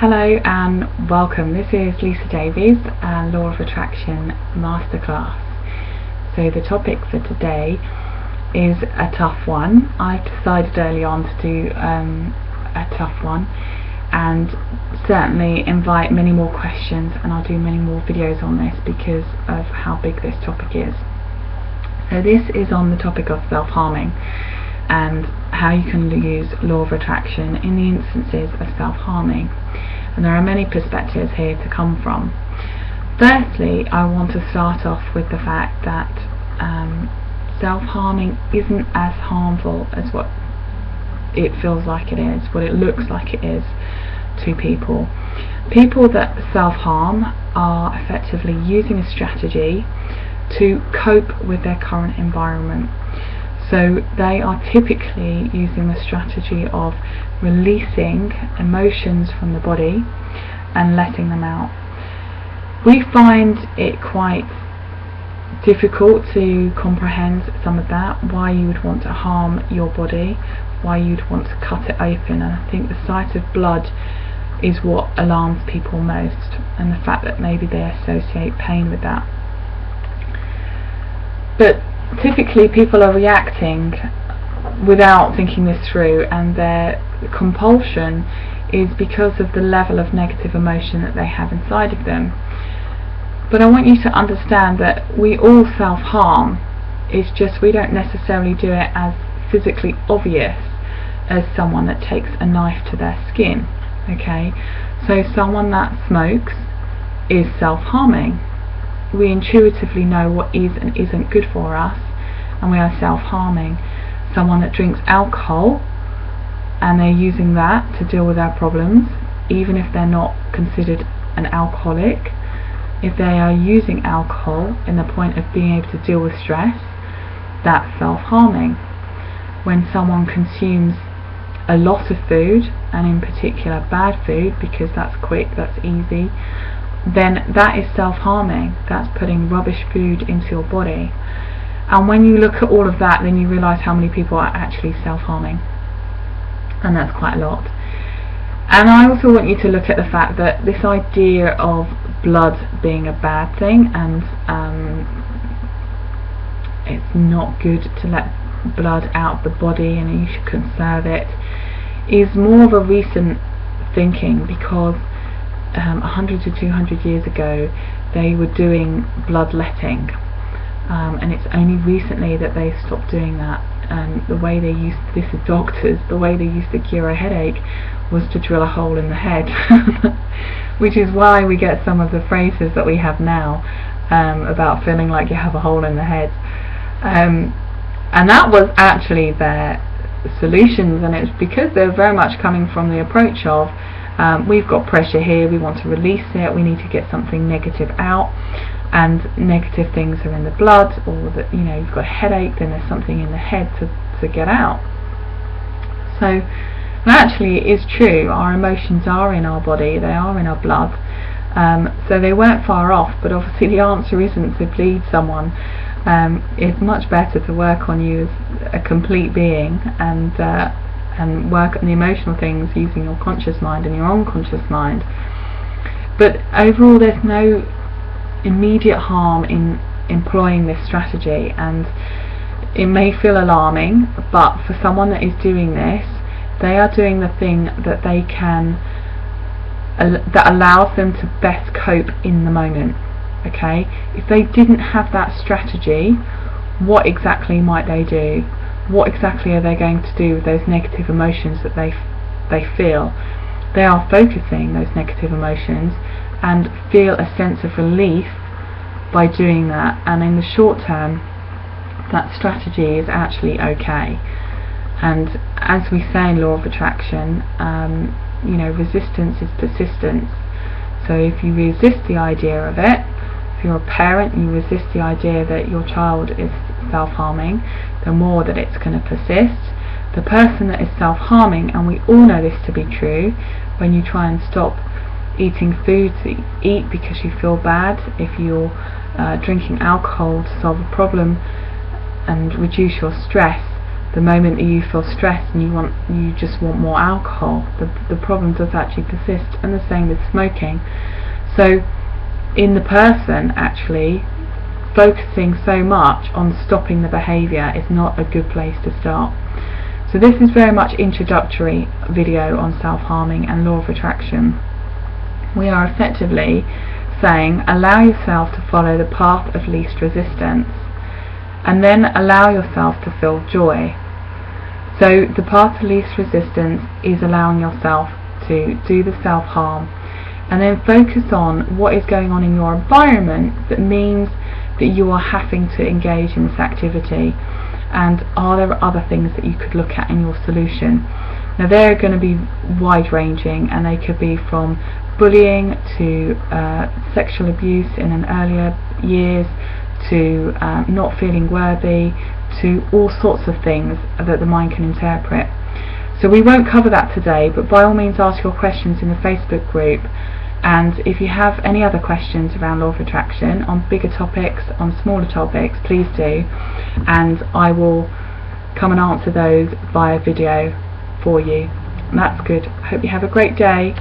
Hello and welcome. This is Lisa Davies and Law of Attraction Masterclass. So the topic for today is a tough one. I've decided early on to do a tough one and certainly invite many more questions, and I'll do many more videos on this because of how big this topic is. So this is on the topic of self-harming and how you can use law of attraction in the instances of self-harming. And there are many perspectives here to come from. Firstly, I want to start off with the fact that self-harming isn't as harmful as what it feels like it is, what it looks like it is to people. People that self-harm are effectively using a strategy to cope with their current environment. So they are typically using the strategy of releasing emotions from the body and letting them out. We find it quite difficult to comprehend some of that, why you would want to harm your body, why you'd want to cut it open, and I think the sight of blood is what alarms people most, and the fact that maybe they associate pain with that. But typically people are reacting without thinking this through, and their compulsion is because of the level of negative emotion that they have inside of them. But I want you to understand that we all self-harm. It's just we don't necessarily do it as physically obvious as someone that takes a knife to their skin. Okay, so someone that smokes is self-harming. We intuitively know what is and isn't good for us, and we are self-harming. Someone that drinks alcohol and they're using that to deal with their problems, even if they're not considered an alcoholic, if they are using alcohol in the point of being able to deal with stress, that's self-harming. When someone consumes a lot of food, and in particular bad food, because that's quick, that's easy, then that is self-harming. That's putting rubbish food into your body. And when you look at all of that, then you realise how many people are actually self-harming, and that's quite a lot. And I also want you to look at the fact that this idea of blood being a bad thing, and it's not good to let blood out of the body and you should conserve it, is more of a recent thinking, because 100 to 200 years ago they were doing bloodletting, and it's only recently that they stopped doing that. And the way they used, this is doctors, the way they used to cure a headache was to drill a hole in the head which is why we get some of the phrases that we have now about feeling like you have a hole in the head, and that was actually their solutions. And it's because they're very much coming from the approach of we've got pressure here, we want to release it, we need to get something negative out, and negative things are in the blood, or that, you know, you've got a headache, then there's something in the head to get out. So actually it is true, our emotions are in our body, they are in our blood, so they weren't far off. But obviously the answer isn't to bleed someone. It's much better to work on you as a complete being, and work on the emotional things using your conscious mind and your unconscious mind. But overall there's no immediate harm in employing this strategy, and it may feel alarming, but for someone that is doing this, they are doing the thing that they can, that allows them to best cope in the moment. Okay, if they didn't have that strategy, what exactly might they do? What exactly are they going to do with those negative emotions that they feel? They are focusing those negative emotions and feel a sense of relief by doing that, and in the short term that strategy is actually okay. And as we say in law of attraction, you know, resistance is persistence. So if you resist the idea of it, if you're a parent and you resist the idea that your child is self-harming, the more that it's going to persist. The person that is self-harming, and we all know this to be true, when you try and stop eating foods that you eat because you feel bad, if you're drinking alcohol to solve a problem and reduce your stress, The moment that you feel stressed and you just want more alcohol, the problem does actually persist, and the same with smoking. So in the person, actually focusing so much on stopping the behaviour is not a good place to start. So this is very much introductory video on self-harming and law of attraction. We are effectively saying allow yourself to follow the path of least resistance, and then allow yourself to feel joy. So the path of least resistance is allowing yourself to do the self-harm, and then focus on what is going on in your environment that means that you are having to engage in this activity, and are there other things that you could look at in your solution. Now they're going to be wide ranging, and they could be from bullying to sexual abuse in an earlier years, to not feeling worthy, to all sorts of things that the mind can interpret. So we won't cover that today, but by all means ask your questions in the Facebook group. And if you have any other questions around law of attraction, on bigger topics, on smaller topics, please do, and I will come and answer those via video for you. And that's good. I hope you have a great day.